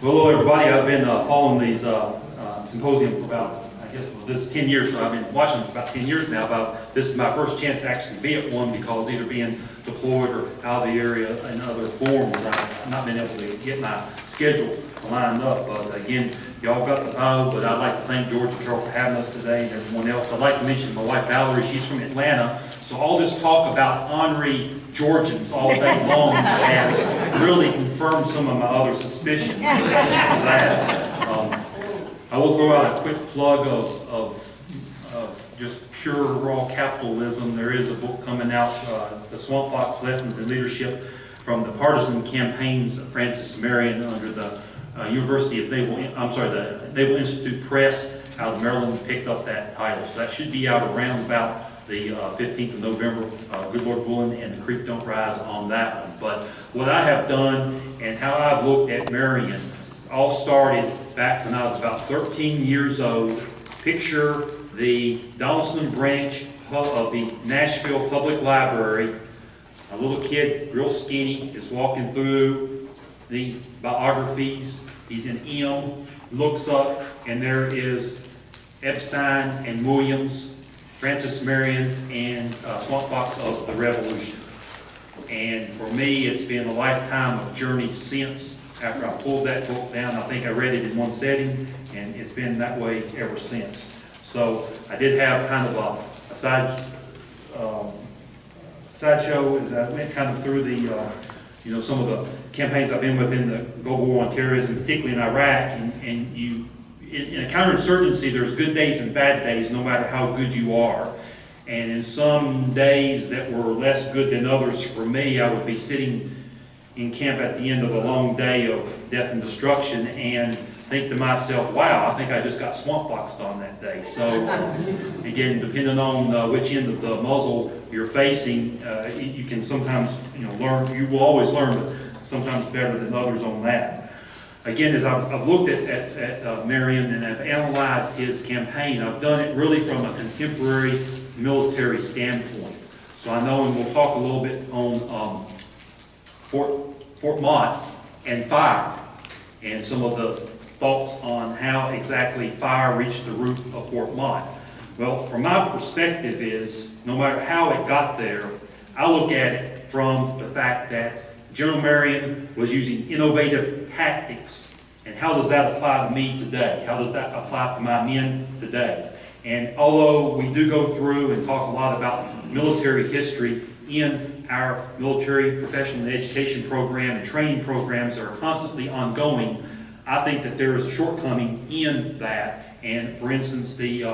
Well, hello everybody. I've been following these symposiums for about, I guess, well, this is 10 years, so I've been watching them for about 10 years now. This is my first chance to actually be at one because either being deployed or out of the area in other forms, I've not been able to get my schedule lined up. But again, y'all got the know, but I'd like to thank George and Carol for having us today and everyone else. I'd like to mention my wife Valerie. She's from Atlanta. So all this talk about honorary Georgians all day long has really confirmed some of my other suspicions of that. I will throw out a quick plug of just pure raw capitalism. There is a book coming out, The Swamp Fox Lessons in Leadership from the Partisan Campaigns of Francis Marion under the the Naval Institute Press out of Maryland picked up that title. So that should be out around about the 15th of November, good Lord willing, and the creek don't rise on that one. But what I have done and how I've looked at Marion all started back when I was about 13 years old. Picture the Donaldson branch of the Nashville Public Library. A little kid, real skinny, is walking through the biographies. He's in M, looks up, and there is Epstein and Williams, Francis Marion, and Swamp Fox of the Revolution. And for me, it's been a lifetime of journey since. After I pulled that book down, I think I read it in one setting, and it's been that way ever since. So I did have kind of a sideshow as I went kind of through the, some of the campaigns I've been with in the global war on terrorism, particularly in Iraq, and in a counterinsurgency, there's good days and bad days, no matter how good you are. And in some days that were less good than others, for me, I would be sitting in camp at the end of a long day of death and destruction and think to myself, wow, I think I just got swamp foxed on that day. So again, depending on which end of the muzzle you're facing, you can sometimes learn, you will always learn, but sometimes better than others on that. Again, as I've looked at Marion and I've analyzed his campaign, I've done it really from a contemporary military standpoint. So I know, and we'll talk a little bit on Fort Mott and fire, and some of the thoughts on how exactly fire reached the roof of Fort Mott. Well, from my perspective is, no matter how it got there, I look at it from the fact that General Marion was using innovative tactics. And how does that apply to me today? How does that apply to my men today? And although we do go through and talk a lot about military history in our military professional education program and training programs that are constantly ongoing, I think that there is a shortcoming in that. And for instance, the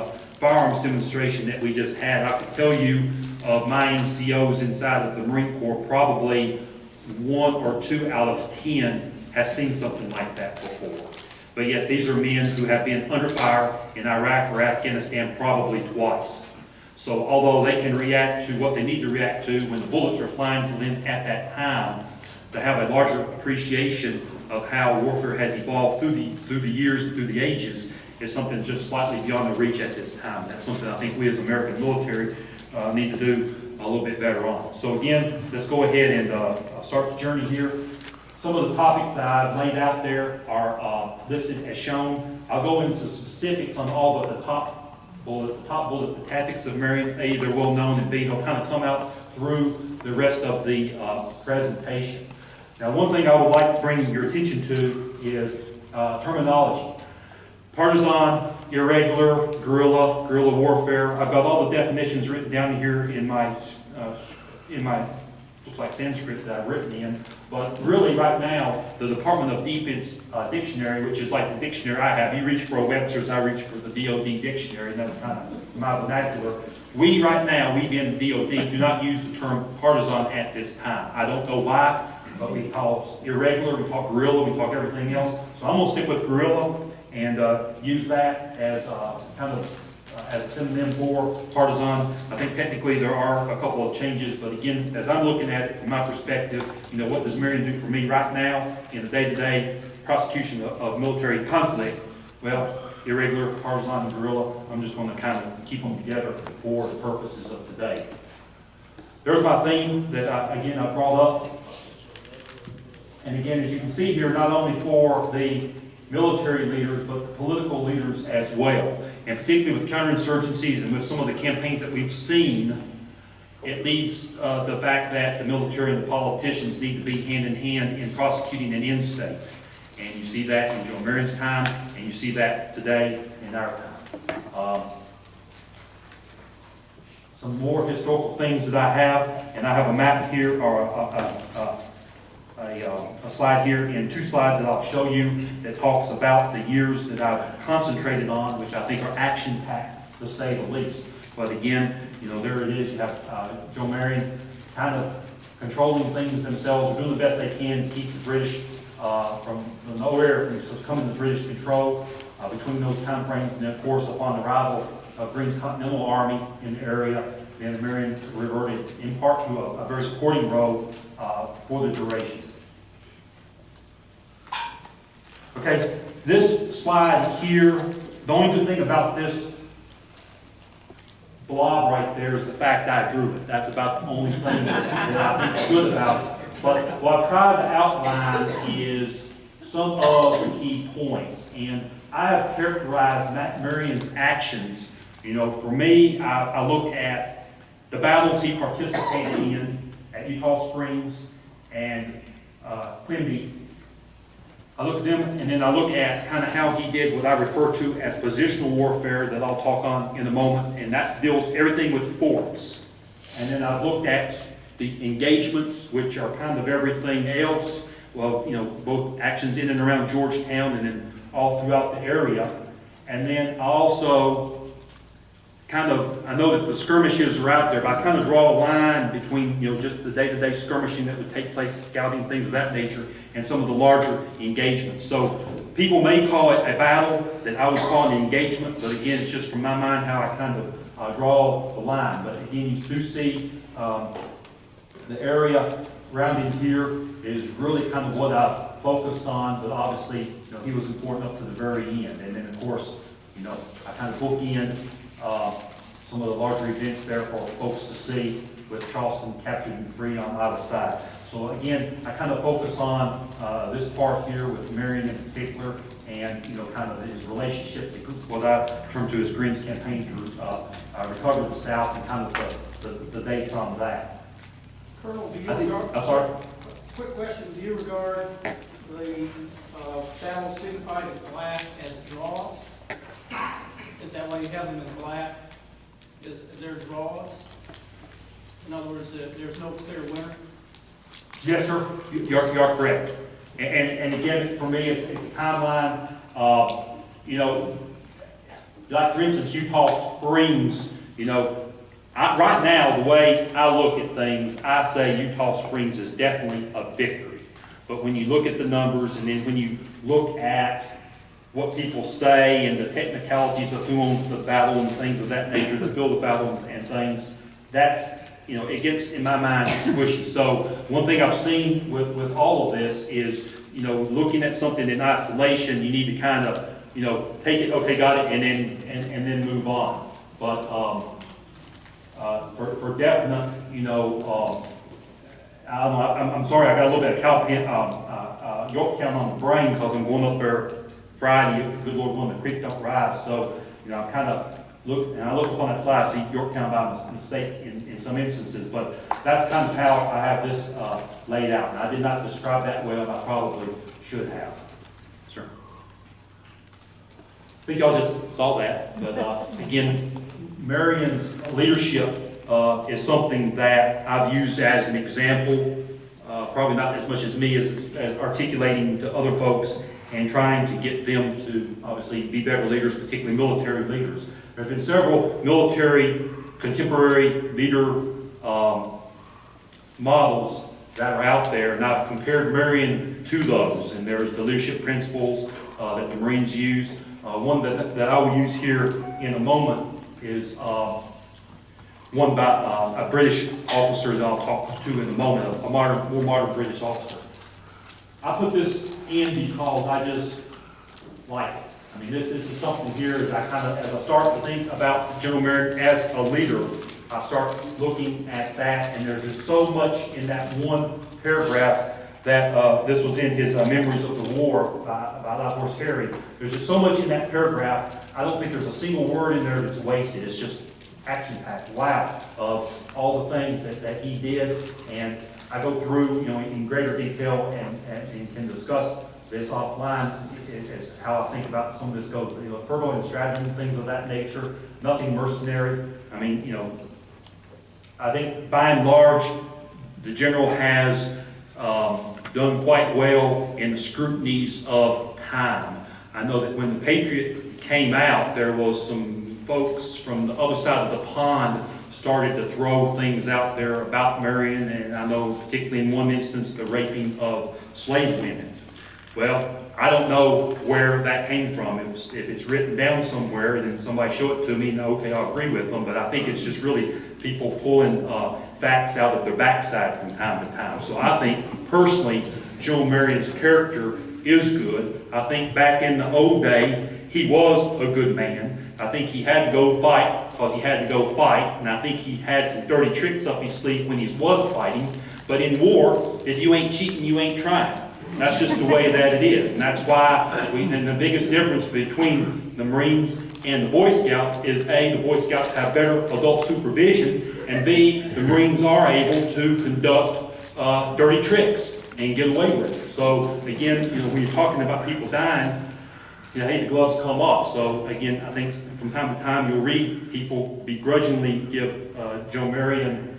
firearms demonstration that we just had, I could tell you of my NCOs inside of the Marine Corps, probably 1 or 2 out of 10 has seen something like that before. But yet these are men who have been under fire in Iraq or Afghanistan probably twice. So although they can react to what they need to react to when the bullets are flying for them at that time, to have a larger appreciation of how warfare has evolved through the years and through the ages is something just slightly beyond the reach at this time. That's something I think we as American military need to do a little bit better on. So again, let's go ahead and start the journey here. Some of the topics that I've laid out there are listed as shown. I'll go into specifics on all but the top bullet, the tactics of Marion. A, they're well known, and B, they'll kind of come out through the rest of the presentation. Now, one thing I would like to bring your attention to is terminology. Partisan, irregular, guerrilla warfare. I've got all the definitions written down here in my looks like Sanskrit that I've written in. But really, right now, the Department of Defense dictionary, which is like the dictionary I have, you reach for a Webster's, I reach for the DoD dictionary, and that's kind of my vernacular. We right now, we in DoD, do not use the term partisan at this time. I don't know why, but we call irregular, we talk guerrilla, we talk everything else. So I'm going to stick with guerrilla and use that as kind of as a synonym for partisan. I think technically there are a couple of changes, but again, as I'm looking at it from my perspective, what does Marion do for me right now in the day-to-day prosecution of military conflict? Well, irregular, partisan, and guerrilla, I'm just going to kind of keep them together for the purposes of today. There's my theme that I brought up. And again, as you can see here, not only for the military leaders, but the political leaders as well. And particularly with counterinsurgencies and with some of the campaigns that we've seen, it leads the fact that the military and the politicians need to be hand in hand in prosecuting an end state. And you see that in Joe Marion's time, and you see that today in our time. Some more historical things that I have, and I have a map here, or a slide here, and two slides that I'll show you that talks about the years that I've concentrated on, which I think are action-packed, to say the least. But again, you know, there it is. You have Joe Marion kind of controlling things themselves, doing the best they can to keep the British from nowhere from coming to British control between those time frames. And then, of course, upon the arrival of Green's Continental Army in the area, then Marion reverted in part to a very supporting role for the duration. Okay, this slide here, the only good thing about this blob right there is the fact I drew it. That's about the only thing that I think is good about it. But what I've tried to outline is some of the key points. And I have characterized Marion's actions. You know, for me, I look at the battles he participated in at Utah Springs and Quimby. I look at them, and then I look at kind of how he did what I refer to as positional warfare that I'll talk on in a moment, and that deals everything with forts. And then I've looked at the engagements, which are kind of everything else. Well, you know, both actions in and around Georgetown and then all throughout the area. And then I also kind of, I know that the skirmishes are out there, but I kind of draw a line between, you know, just the day-to-day skirmishing that would take place, scouting, things of that nature, and some of the larger engagements. So people may call it a battle, that I would call it an engagement, but again, it's just from my mind how I kind of draw the line. But again, you do see the area around in here is really kind of what I focused on, but obviously, you know, he was important up to the very end. And then, of course, you know, I kind of bookend some of the larger events there for folks to see, with Charleston captured and free on either side. So again, I kind of focus on this part here with Marion in particular, and you know, kind of his relationship to what I term to as Green's campaign to recover the South, and kind of the dates on that. Colonel, do you regard? I'm sorry. Quick question: do you regard the battles signified in black as draws? Is that why you have them in black? Is there draws? In other words, there's no clear winner? Yes, sir. You're correct. And again, for me, it's a timeline. You know, like for instance, Utah Springs. You know, right now, the way I look at things, I say Utah Springs is definitely a victory. But when you look at the numbers, and then when you look at what people say and the technicalities of who owns the battle and things of that nature, to fill the battle and things, that's, you know, it gets, in my mind, squishy. So one thing I've seen with all of this is, you know, looking at something in isolation, you need to kind of, you know, take it, okay, got it, and then move on. But for definite, you know, I don't know, I'm sorry, I got a little bit of Yorktown on the brain because I'm going up there Friday, good Lord willing, the creek don't rise. So, you know, I kind of look upon that slide, see Yorktown by mistake in some instances, but that's kind of how I have this laid out. And I did not describe that well, and I probably should have. Sure. I think y'all just saw that, but again, Marion's leadership is something that I've used as an example, probably not as much as me as articulating to other folks and trying to get them to obviously be better leaders, particularly military leaders. There's been several military contemporary leader models that are out there, and I've compared Marion to those. And there's the leadership principles that the Marines use. One that I will use here in a moment is one by a British officer that I'll talk to in a moment, a more modern British officer. I put this in because I just like it. I mean, this is something here as I start to think about General Marion as a leader, I start looking at that, and there's just so much in that one paragraph that this was in his Memories of the War by Live Horse Harry. There's just so much in that paragraph. I don't think there's a single word in there that's wasted. It's just action-packed, wow, of all the things that he did. And I go through, in greater detail and can discuss this offline as how I think about some of this goes. Fertile and stratagem, things of that nature, nothing mercenary. I mean, I think by and large, the general has done quite well in the scrutinies of time. I know that when the Patriot came out, there was some folks from the other side of the pond started to throw things out there about Marion, and I know particularly in one instance the raping of slave women. Well, I don't know where that came from. If it's written down somewhere, then somebody show it to me, and okay, I'll agree with them, but I think it's just really people pulling facts out of their backside from time to time. So I think, personally, Joe Marion's character is good. I think back in the old day, he was a good man. I think he had to go fight because he had to go fight, and I think he had some dirty tricks up his sleeve when he was fighting. But in war, if you ain't cheating, you ain't trying. That's just the way that it is. And that's why and the biggest difference between the Marines and the Boy Scouts is A, the Boy Scouts have better adult supervision, and B, the Marines are able to conduct dirty tricks and get away with it. So again, when you're talking about people dying, hey, the gloves come off. So again, I think from time to time you'll read people begrudgingly give Joe Marion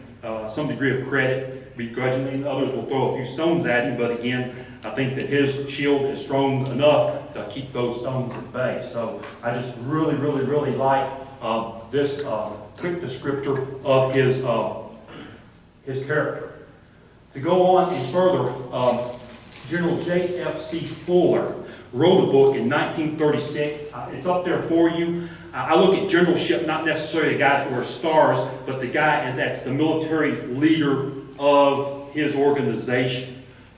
some degree of credit, begrudgingly, and others will throw a few stones at him. But again, I think that his shield is strong enough to keep those stones at bay. So I just really, really, really like this quick descriptor of his character. To go on and further, General J.F.C. Fuller wrote a book in 1936. It's up there for you. I look at generalship, not necessarily the guy that wears stars, but the guy that's the military leader of his organization.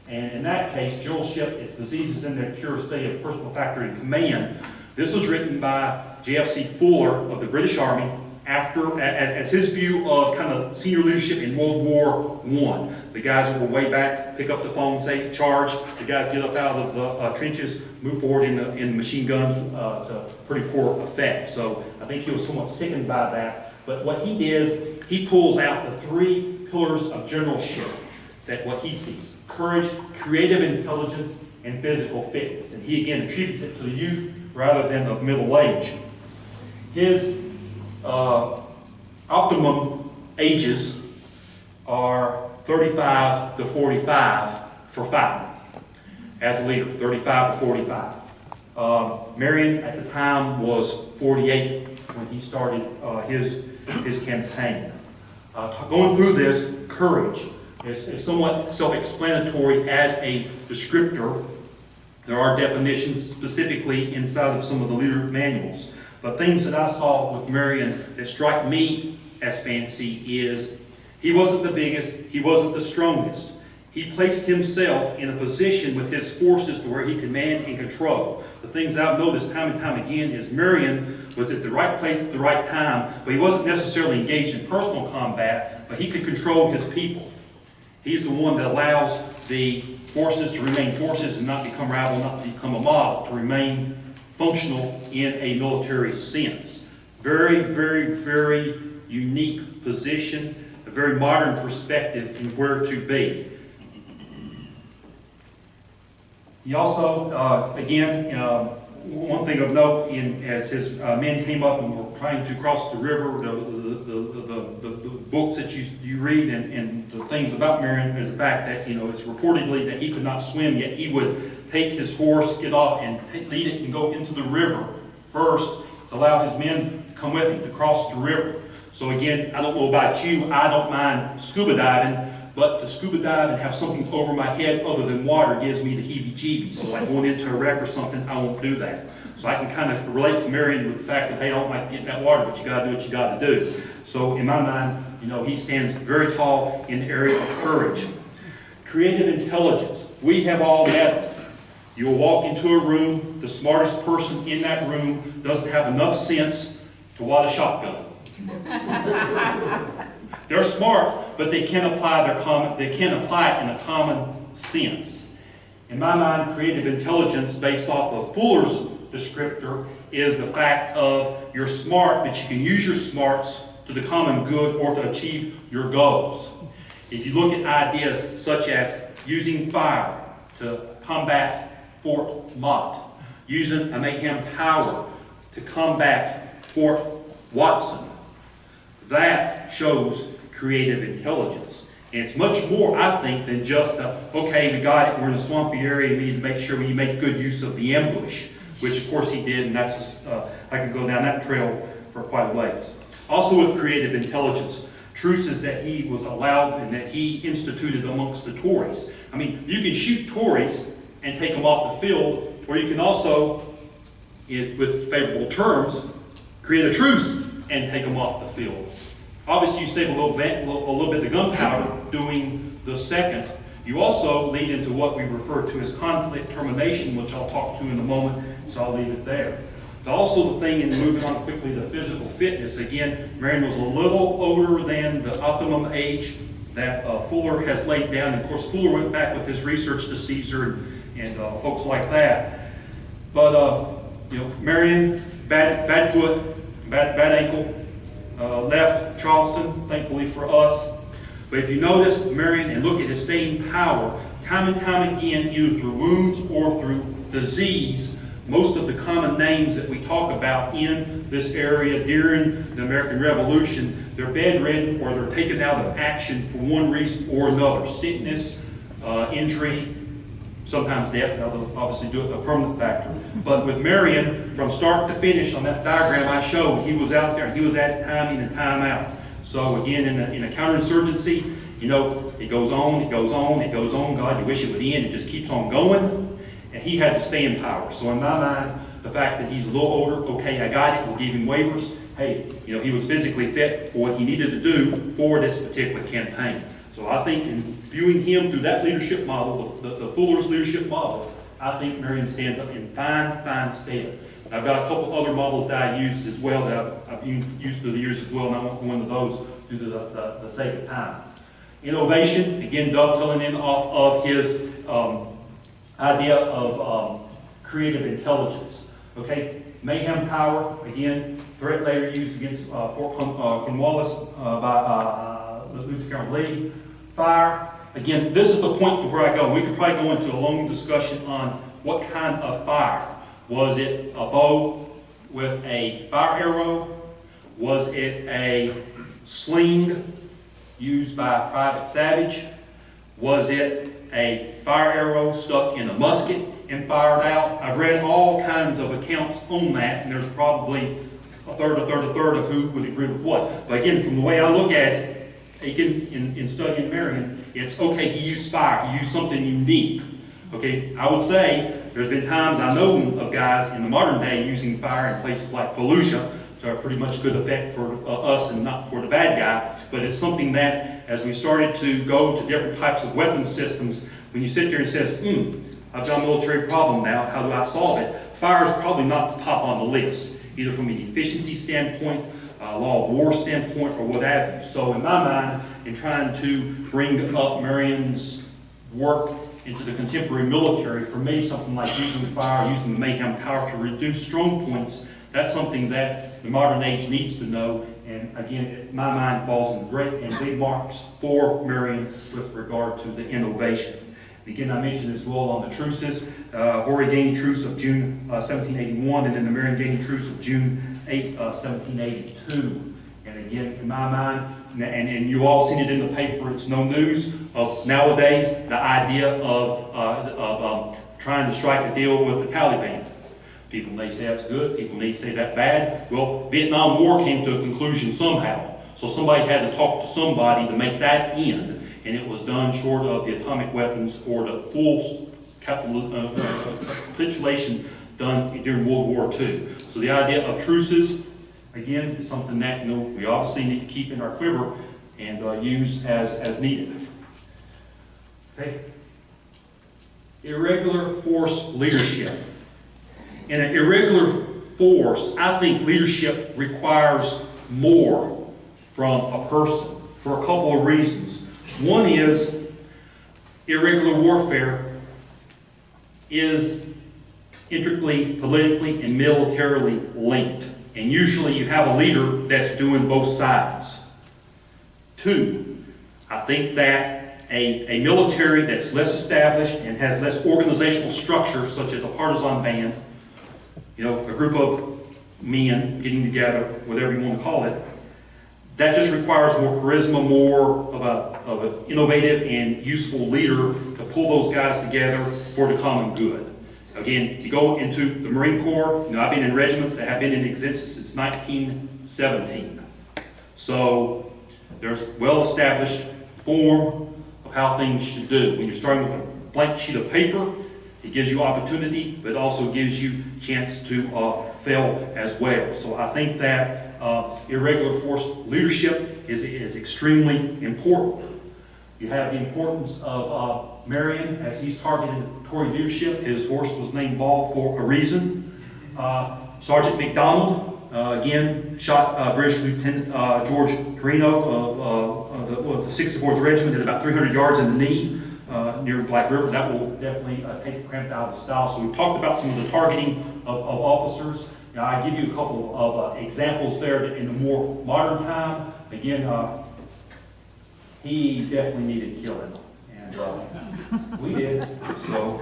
And in that case, generalship, it's diseases in their pure state of personal factor in command. This was written by J.F.C. Fuller of the British Army as his view of kind of senior leadership in World War I. The guys that were way back pick up the phone, say charge. The guys get up out of the trenches, move forward in the machine guns to pretty poor effect. So I think he was somewhat sickened by that. But what he did, he pulls out the three pillars of generalship that what he sees: courage, creative intelligence, and physical fitness. And he again attributes it to the youth rather than of middle age. His optimum ages are 35 to 45 for fighting as a leader, 35 to 45. Marion at the time was 48 when he started his campaign. Going through this, courage is somewhat self-explanatory as a descriptor. There are definitions specifically inside of some of the leader manuals. But things that I saw with Marion that strike me as fancy is he wasn't the biggest, he wasn't the strongest. He placed himself in a position with his forces to where he could command and control. The things I've noticed time and time again is Marion was at the right place at the right time, but he wasn't necessarily engaged in personal combat, but he could control his people. He's the one that allows the forces to remain forces and not become rabble, not to become a mob, to remain functional in a military sense. Very, very, very unique position, a very modern perspective in where to be. He also, again, one thing of note, as his men came up and were trying to cross the river, the books that you read and the things about Marion is the fact that, it's reportedly that he could not swim, yet he would take his horse, get off, and lead it and go into the river first to allow his men to come with him to cross the river. So again, I don't know about you, I don't mind scuba diving, but to scuba dive and have something over my head other than water gives me the heebie-jeebies. So like going into a wreck or something, I won't do that. So I can kind of relate to Marion with the fact that, hey, I don't like getting that water, but you got to do what you got to do. So in my mind, he stands very tall in the area of courage. Creative intelligence. We have all met him. You will walk into a room, the smartest person in that room doesn't have enough sense to wad a shotgun. They're smart, but they can't apply they can't apply it in a common sense. In my mind, creative intelligence based off of Fuller's descriptor is the fact of you're smart, but you can use your smarts to the common good or to achieve your goals. If you look at ideas such as using fire to combat Fort Mott, using a mayhem tower to combat Fort Watson, that shows creative intelligence. And it's much more, I think, than just okay, we got it, we're in a swampy area, we need to make sure we make good use of the ambush, which of course he did, and that's I could go down that trail for quite a ways. Also with creative intelligence, truces that he was allowed and that he instituted amongst the Tories. I mean, you can shoot Tories and take them off the field, or you can also, with favorable terms, create a truce and take them off the field. Obviously, you save a little bit of the gunpowder doing the second. You also lead into what we refer to as conflict termination, which I'll talk to in a moment, so I'll leave it there. But also the thing, in moving on quickly to physical fitness, again, Marion was a little older than the optimum age that Fuller has laid down. And of course, Fuller went back with his research to Caesar and folks like that. But, Marion, bad foot, bad ankle, left Charleston, thankfully for us. But if you notice Marion and look at his staying power, time and time again, either through wounds or through disease, most of the common names that we talk about in this area during the American Revolution, they're bedridden or they're taken out of action for one reason or another. Sickness, injury, sometimes death. That'll obviously do it a permanent factor. But with Marion, from start to finish on that diagram I showed, he was out there. He was at it time in and time out. So again, in a counterinsurgency, it goes on, it goes on, it goes on. God, you wish it would end. It just keeps on going. And he had to stay in power. So in my mind, the fact that he's a little older, okay, I got it, we'll give him waivers. Hey, he was physically fit for what he needed to do for this particular campaign. So I think in viewing him through that leadership model, the Fuller's leadership model, I think Marion stands up in fine stead. I've got a couple other models that I used as well that I've used through the years as well, and I won't go into those due to the sake of time. Innovation, again, dovetailing in off of his idea of creative intelligence. Okay, mayhem power, again, threat later used against Fort Cornwallis by Lieutenant Colonel Lee. Fire, again, this is the point where I go. We could probably go into a long discussion on what kind of fire. Was it a bow with a fire arrow? Was it a sling used by a private savage? Was it a fire arrow stuck in a musket and fired out? I've read all kinds of accounts on that, and there's probably a third of who would agree with what. But again, from the way I look at it, Aiken, in studying Marion, it's okay, he used fire, he used something unique. Okay, I would say there's been times I know of guys in the modern day using fire in places like Fallujah to a pretty much good effect for us and not for the bad guy. But it's something that, as we started to go to different types of weapon systems, when you sit there and says, I've got a military problem now, how do I solve it? Fire is probably not the top on the list, either from an efficiency standpoint, law of war standpoint, or what have you. So in my mind, in trying to bring up Marion's work into the contemporary military, for me, something like using fire, using the mayhem power to reduce strong points, that's something that the modern age needs to know. And again, my mind falls in great and big marks for Marion with regard to the innovation. Again, I mentioned as well on the truces, Horry Gaining Truce of June 1781, and then the Marion Gaining Truce of June 8, 1782. And again, in my mind, and you all seen it in the paper, it's no news of nowadays the idea of trying to strike a deal with the Taliban. People may say that's good, people may say that's bad. Well, Vietnam War came to a conclusion somehow. So somebody had to talk to somebody to make that end. And it was done short of the atomic weapons or the full capitulation done during World War II. So the idea of truces, again, is something that we obviously need to keep in our quiver and use as needed. Okay. Irregular force leadership. In an irregular force, I think leadership requires more from a person. for a couple of reasons. One is irregular warfare is intricately, politically, and militarily linked. And usually you have a leader that's doing both sides. Two, I think that a military that's less established and has less organizational structure, such as a partisan band, you know, a group of men getting together, whatever you want to call it, that just requires more charisma, more of an innovative and useful leader to pull those guys together for the common good. Again, you go into the Marine Corps, you know, I've been in regiments that have been in existence since 1917. So there's well-established form of how things should do. When you're starting with a blank sheet of paper, it gives you opportunity, but it also gives you chance to fail as well. So I think that irregular force leadership is extremely important. You have the importance of Marion, as he's targeted Tory leadership. His horse was named Ball for a reason. Sergeant McDonald, again, shot British Lieutenant George Carino of the 64th Regiment at about 300 yards in the knee near Black River. That will definitely take the cramp out of the style. So we talked about some of the targeting of officers. Now, I give you a couple of examples there in the more modern time. Again, he definitely needed killing. And we did, so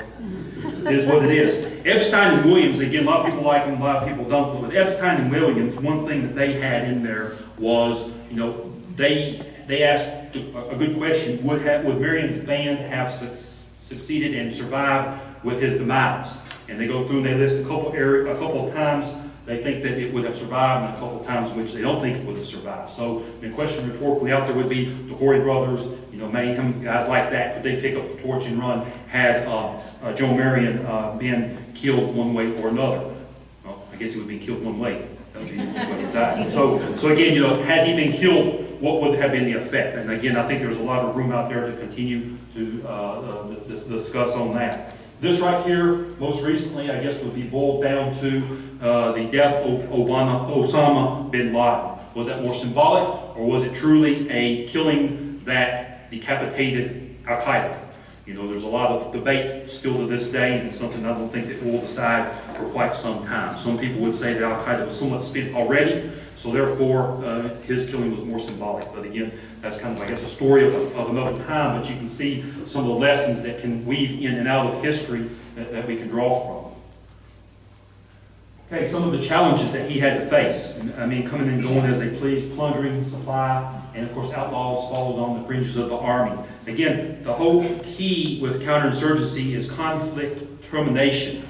it is what it is. Epstein and Williams, again, a lot of people like them, a lot of people don't, but with Epstein and Williams, one thing that they had in there was, you know, they asked a good question: would Marion's band have succeeded and survived with his demise? And they go through and they list a couple of times they think that it would have survived, and a couple of times in which they don't think it would have survived. So the question rhetorically out there would be the Horry brothers, you know, Mayhem, guys like that, could they pick up the torch and run had Joe Marion been killed one way or another? Well, I guess he would have been killed one way. That would be what he died. So again, you know, had he been killed, what would have been the effect? And again, I think there's a lot of room out there to continue to discuss on that. This right here, most recently, I guess, would be boiled down to the death of Osama bin Laden. Was that more symbolic, or was it truly a killing that decapitated Al-Qaeda? You know, there's a lot of debate still to this day, and it's something I don't think that we'll decide for quite some time. Some people would say that Al-Qaeda was somewhat spent already, so therefore his killing was more symbolic. But again, that's kind of, I guess, a story of another time, but you can see some of the lessons that can weave in and out of history that we can draw from. Okay, some of the challenges that he had to face. I mean, coming and going as they pleased, plundering, supply, and of course outlaws followed on the fringes of the army. Again, the whole key with counterinsurgency is conflict termination.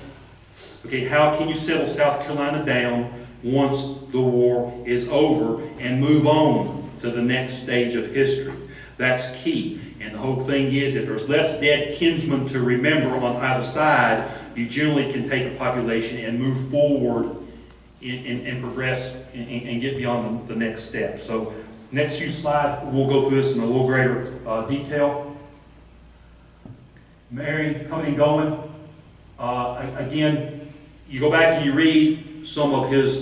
Okay, how can you settle South Carolina down once the war is over and move on to the next stage of history? That's key. And the whole thing is, if there's less dead kinsmen to remember on either side, you generally can take a population and move forward and progress and get beyond the next step. So next few slides, we'll go through this in a little greater detail. Marion coming and going. Again, you go back and you read some of his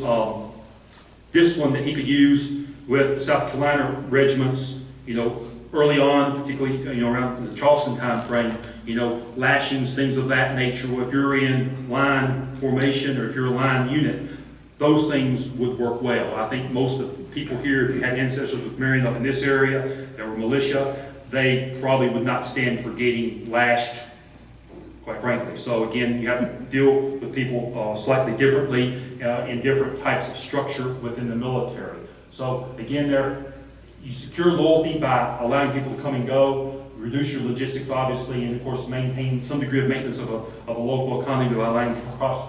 discipline that he could use with the South Carolina regiments, you know, early on, particularly, you know, around the Charleston time frame, you know, lashings, things of that nature. If you're in line formation or if you're a line unit, those things would work well. I think most of the people here, if you had ancestors with Marion up in this area that were militia, they probably would not stand for getting lashed, quite frankly. So again, you have to deal with people slightly differently in different types of structure within the military. So again, you secure loyalty by allowing people to come and go, reduce your logistics, obviously, and of course maintain some degree of maintenance of a local economy by allowing crops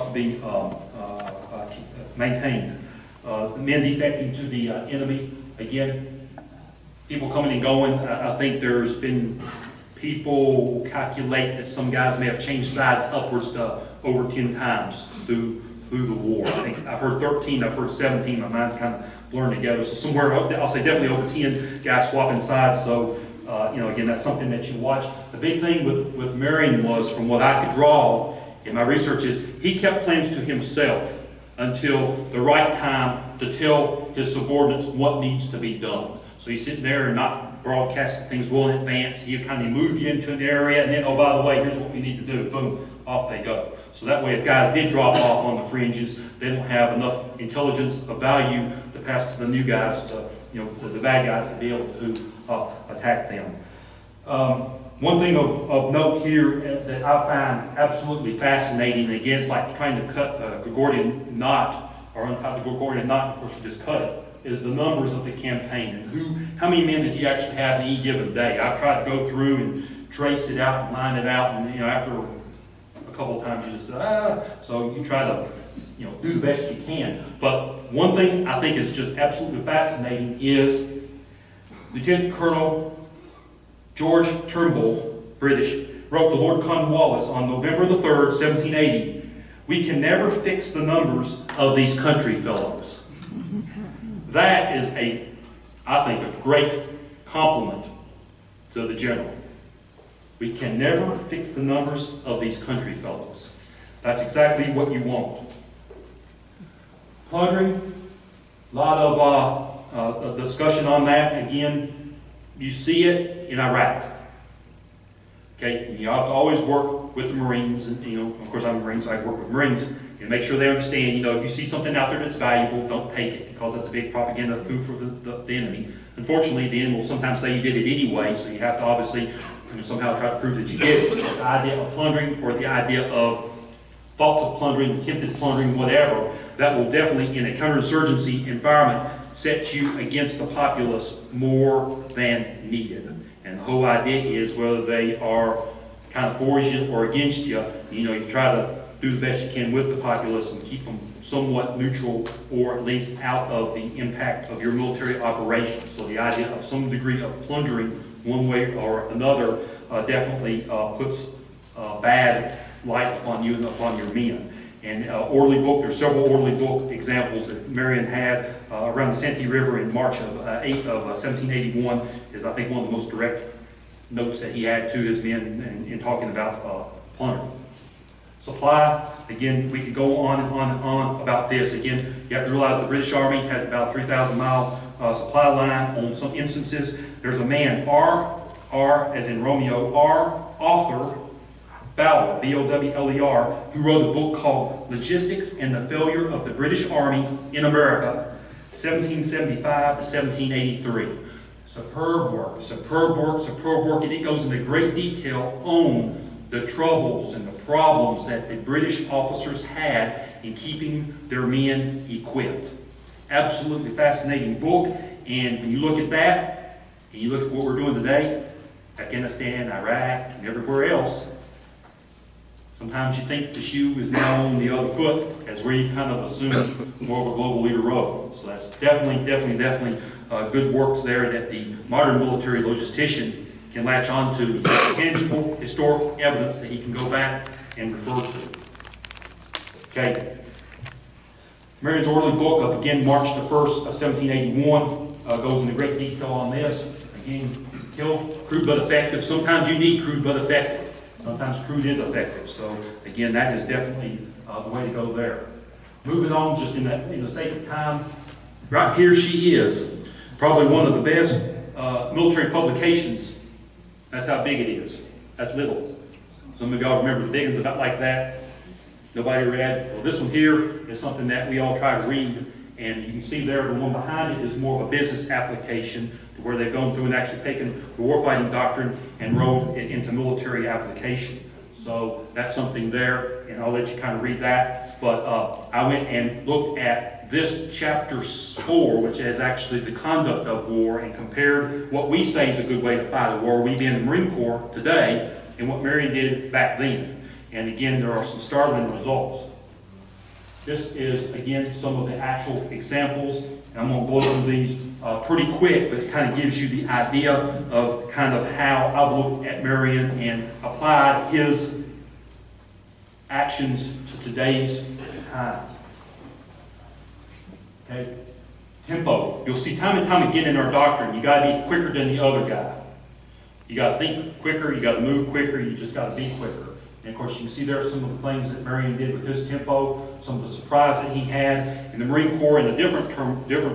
to be maintained. Men defecting to the enemy, again, people coming and going. I think there's been people calculate that some guys may have changed sides upwards to over 10 times through the war. I think I've heard 13, I've heard 17. My mind's kind of blurring together. So somewhere, I'll say definitely over 10 guys swapping sides. So, you know, again, that's something that you watch. The big thing with Marion was, from what I could draw in my research, is he kept claims to himself until the right time to tell his subordinates what needs to be done. So he's sitting there and not broadcasting things well in advance. He'll kind of move you into an area, and then, oh, by the way, here's what we need to do. Boom, off they go. So that way, if guys did drop off on the fringes, they don't have enough intelligence of value to pass to the new guys, to, the bad guys, to be able to attack them. One thing of note here that I find absolutely fascinating, again, it's like trying to cut the Gregorian knot, or untie the Gregorian knot, of course you just cut it, is the numbers of the campaign and how many men did he actually have in any given day. I've tried to go through and trace it out and line it out, and after a couple of times you just say, so you try to do the best you can. But one thing I think is just absolutely fascinating is Lieutenant Colonel George Turnbull, British, wrote to Lord Cornwallis on November the 3rd, 1780, "We can never fix the numbers of these country fellows." That is I think, a great compliment to the general. We can never fix the numbers of these country fellows. That's exactly what you want. Plundering, a lot of discussion on that. Again, you see it in Iraq. Okay, you have to always work with the Marines, and of course I'm a Marine, so I work with Marines, and make sure they understand, if you see something out there that's valuable, don't take it, because that's a big propaganda coup for the enemy. Unfortunately, the enemy will sometimes say you did it anyway, so you have to obviously somehow try to prove that you did it. But the idea of plundering, or the idea of thoughts of plundering, attempted plundering, whatever, that will definitely, in a counterinsurgency environment, set you against the populace more than needed. And the whole idea is, whether they are kind of for you or against you, you try to do the best you can with the populace and keep them somewhat neutral, or at least out of the impact of your military operations. So the idea of some degree of plundering one way or another definitely puts bad light upon you and upon your men. And orderly book, there's several orderly book examples that Marion had around the Santee River in March of 1781 is, I think, one of the most direct notes that he had to his men in talking about plunder. Supply, again, we could go on and on and on about this. Again, you have to realize the British Army had about a 3,000-mile supply line on some instances. There's a man, R as in Romeo, author, Bowler, B-O-W-L-E-R, who wrote a book called Logistics and the Failure of the British Army in America, 1775 to 1783. Superb work, superb work, superb work, and it goes into great detail on the troubles and the problems that the British officers had in keeping their men equipped. Absolutely fascinating book, and when you look at that, and you look at what we're doing today, Afghanistan, Iraq, and everywhere else, sometimes you think the shoe is now on the other foot, as we kind of assume more of a global leader role. So that's definitely good work there that the modern military logistician can latch on to tangible historical evidence that he can go back and refer to. Okay. Marion's orderly book of, again, March the 1st of 1781 goes into great detail on this. Again, kill, crude but effective. Sometimes you need crude but effective. Sometimes crude is effective. So again, that is definitely the way to go there. Moving on, just in the sake of time, right here she is. Probably one of the best military publications. That's how big it is. That's little. Some of y'all remember the big ones about like that. Nobody read. Well, this one here is something that we all try to read. And you can see there, the one behind it is more of a business application, where they've gone through and actually taken the warfighting doctrine and rolled it into military application. So that's something there, and I'll let you kind of read that. But I went and looked at this chapter 4, which is actually the conduct of war, and compared what we say is a good way to fight a war, we being in the Marine Corps today, and what Marion did back then. And again, there are some startling results. This is, again, some of the actual examples. And I'm going to go through these pretty quick, but it kind of gives you the idea of kind of how I've looked at Marion and applied his actions to today's time. Okay? Tempo. You'll see time and time again in our doctrine, you got to be quicker than the other guy. You got to think quicker, you got to move quicker, you just got to be quicker. And of course, you can see there some of the things that Marion did with his tempo, some of the surprise that he had. In the Marine Corps, in a different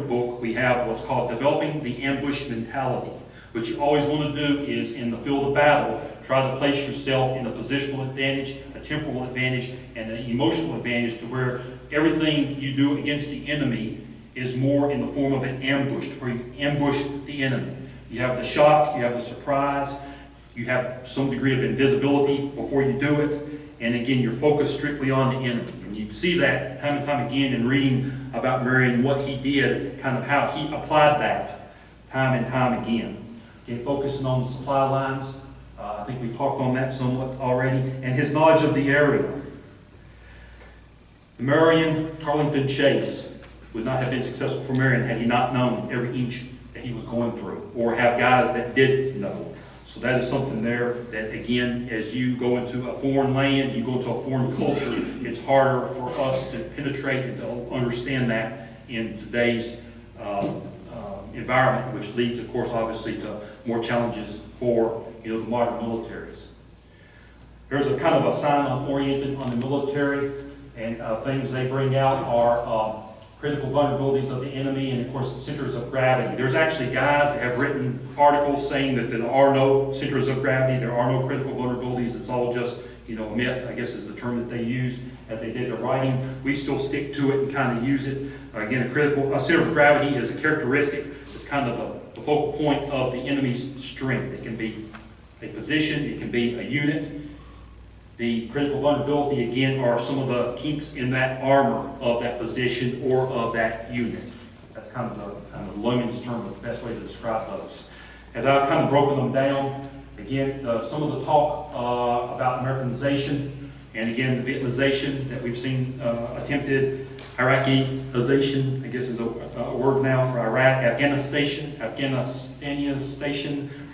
book, we have what's called developing the ambush mentality. What you always want to do is, in the field of battle, try to place yourself in a positional advantage, a temporal advantage, and an emotional advantage to where everything you do against the enemy is more in the form of an ambush, where you ambush the enemy. You have the shock, you have the surprise, you have some degree of invisibility before you do it, and again, you're focused strictly on the enemy. And you see that time and time again in reading about Marion, what he did, kind of how he applied that time and time again. Again, focusing on the supply lines, I think we talked on that somewhat already, and his knowledge of the area. The Marion-Tarleton chase would not have been successful for Marion had he not known every inch that he was going through, or have guys that did know. So that is something there that, again, as you go into a foreign land, you go into a foreign culture, it's harder for us to penetrate and to understand that in today's environment, which leads, of course, obviously to more challenges for the modern militaries. There's a kind of a sign oriented on the military, and things they bring out are critical vulnerabilities of the enemy, and of course the centers of gravity. There's actually guys that have written articles saying that there are no centers of gravity, there are no critical vulnerabilities. It's all just a myth, I guess is the term that they use as they did their writing. We still stick to it and kind of use it. Again, a center of gravity is a characteristic. It's kind of the focal point of the enemy's strength. It can be a position, it can be a unit. The critical vulnerability, again, are some of the kinks in that armor of that position or of that unit. That's kind of the layman's term, the best way to describe those. As I've kind of broken them down, again, some of the talk about Americanization, and again, the Vietnamization that we've seen attempted, Iraqization, I guess is a word now for Iraq, Afghanistan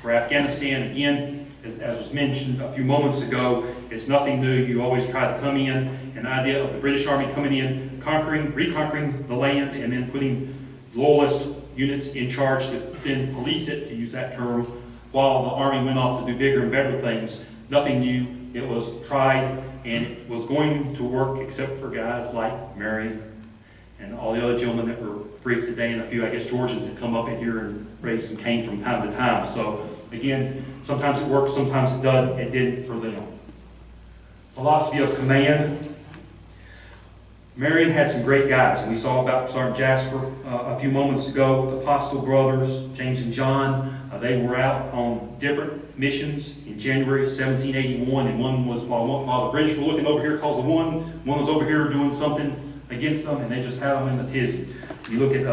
for Afghanistan, again, as was mentioned a few moments ago, it's nothing new. You always try to come in, an idea of the British Army coming in, reconquering the land, and then putting loyalist units in charge to then police it, to use that term, while the Army went off to do bigger and better things. Nothing new. It was tried, and it was going to work except for guys like Marion and all the other gentlemen that were briefed today, and a few, I guess, Georgians that come up in here and raise some cane from time to time. So, again, sometimes it works, sometimes it doesn't. It didn't for them. Philosophy of command. Marion had some great guys, and we saw about Sergeant Jasper a few moments ago. The Apostle brothers, James and John, they were out on different missions in January 1781, and one was while the British were looking over here, because one was over here doing something against them, and they just had them in the tizzy. You look at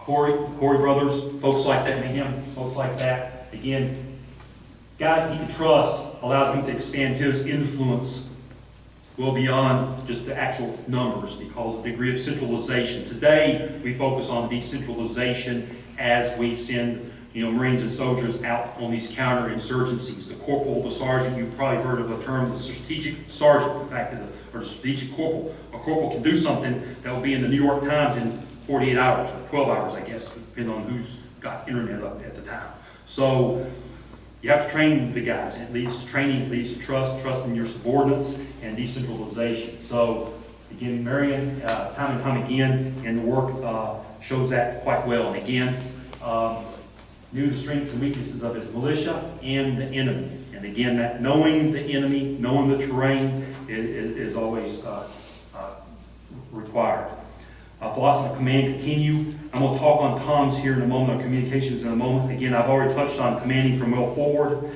Corey brothers, folks like that, Mayhem, folks like that. Again, guys he could trust allowed him to expand his influence well beyond just the actual numbers because of the degree of centralization. Today, we focus on decentralization as we send Marines and soldiers out on these counterinsurgencies. The corporal, the sergeant, you've probably heard of the term, the strategic sergeant, in fact, or the strategic corporal. A corporal can do something that will be in the New York Times in 48 hours, or 12 hours, I guess, depending on who's got internet up at the time. So you have to train the guys. It leads to training, it leads to trust in your subordinates, and decentralization. So again, Marion, time and time again, in the work shows that quite well. And again, knew the strengths and weaknesses of his militia and the enemy. And again, that knowing the enemy, knowing the terrain is always required. Philosophy of command continue. I'm going to talk on comms here in a moment, on communications in a moment. Again, I've already touched on commanding from well forward.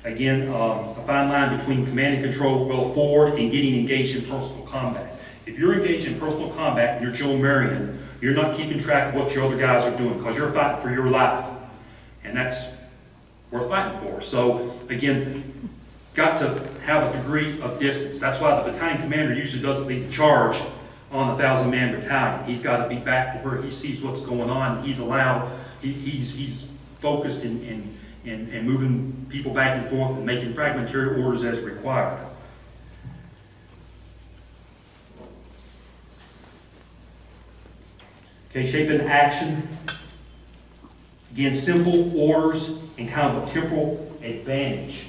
Again, a fine line between command and control well forward and getting engaged in personal combat. If you're engaged in personal combat and you're Joe Marion, you're not keeping track of what your other guys are doing because you're fighting for your life. And that's worth fighting for. So, again, got to have a degree of distance. That's why the battalion commander usually doesn't lead the charge on a 1,000-man battalion. He's got to be back to where he sees what's going on. He's allowed, he's focused and moving people back and forth and making fragmentary orders as required. Okay, shaping action. Again, simple orders and kind of a temporal advantage.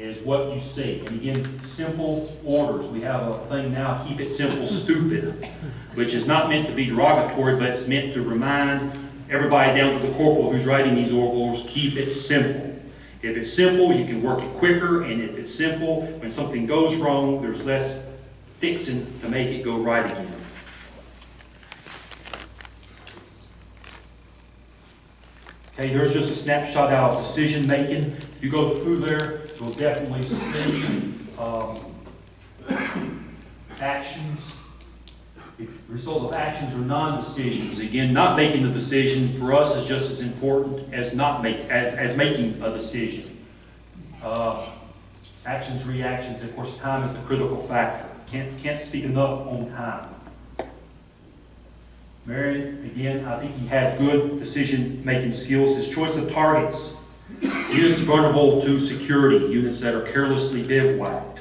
is what you see. And again, simple orders. We have a thing now, keep it simple, stupid, which is not meant to be derogatory, but it's meant to remind everybody down to the corporal who's writing these orders, keep it simple. If it's simple, you can work it quicker, and if it's simple, when something goes wrong, there's less fixing to make it go right again. Okay, there's just a snapshot out of decision making. If you go through there, you'll definitely see actions. The result of actions are non-decisions. Again, not making a decision for us is just as important as as making a decision. Actions, reactions. Of course, time is the critical factor. Can't speak enough on time. Marion, again, I think he had good decision-making skills. His choice of targets, units vulnerable to security, units that are carelessly bivouacked.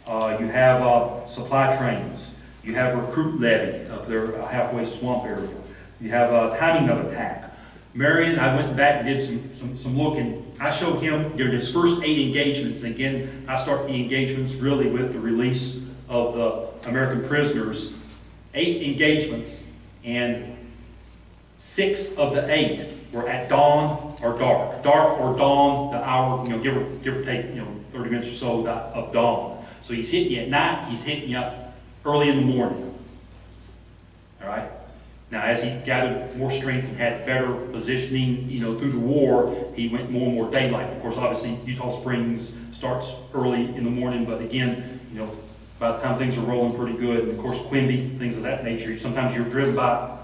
You have supply trains. You have recruit levy up there, halfway swamp area. You have timing of attack. Marion, I went back and did some looking. I showed him during his first 8 engagements. Again, I start the engagements really with the release of the American prisoners. 8 engagements. And 6 of the 8 were at dawn or dark. Dark or dawn, the hour, give or take, 30 minutes or so of dawn. So he's hitting you at night, he's hitting you early in the morning. All right? Now, as he gathered more strength and had better positioning, through the war, he went more and more daylight. Of course, obviously, Utah Springs starts early in the morning, but again, by the time things are rolling pretty good, and of course Quimby, things of that nature, sometimes you're driven by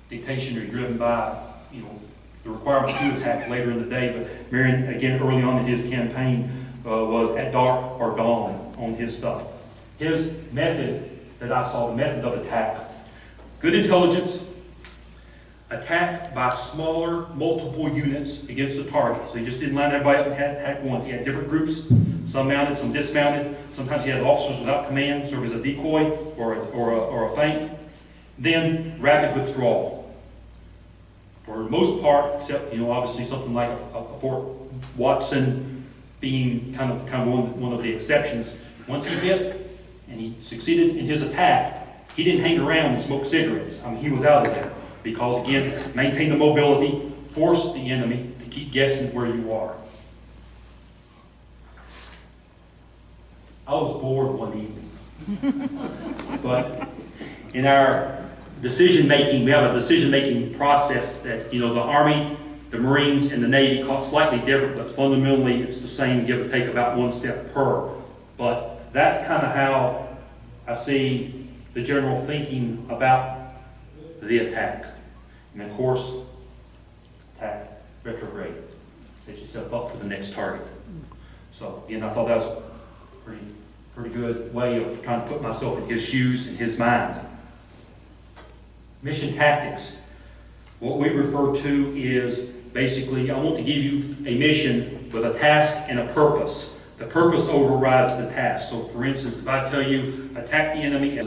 dictation or you're driven by, the requirement to attack later in the day. But Marion, again, early on in his campaign, was at dark or dawn on his stuff. His method that I saw, the method of attack, good intelligence, attack by smaller, multiple units against the target. So he just didn't line everybody up and attack once. He had different groups, some mounted, some dismounted. Sometimes he had officers without command, serve as a decoy or a feint. Then rapid withdrawal. For the most part, except obviously something like a Fort Watson being kind of one of the exceptions. Once he hit and he succeeded in his attack, he didn't hang around and smoke cigarettes. He was out of there. Because again, maintain the mobility, force the enemy to keep guessing where you are. I was bored one evening. But in our decision making, we have a decision making process that, the Army, the Marines, and the Navy call it slightly different, but fundamentally it's the same, give or take about 1 step per. But that's kind of how I see the general thinking about the attack. And of course, attack, retrograde, set yourself up for the next target. So again, I thought that was a pretty good way of trying to put myself in his shoes and his mind. Mission tactics. What we refer to is basically, I want to give you a mission with a task and a purpose. The purpose overrides the task. So for instance, if I tell you, attack the enemy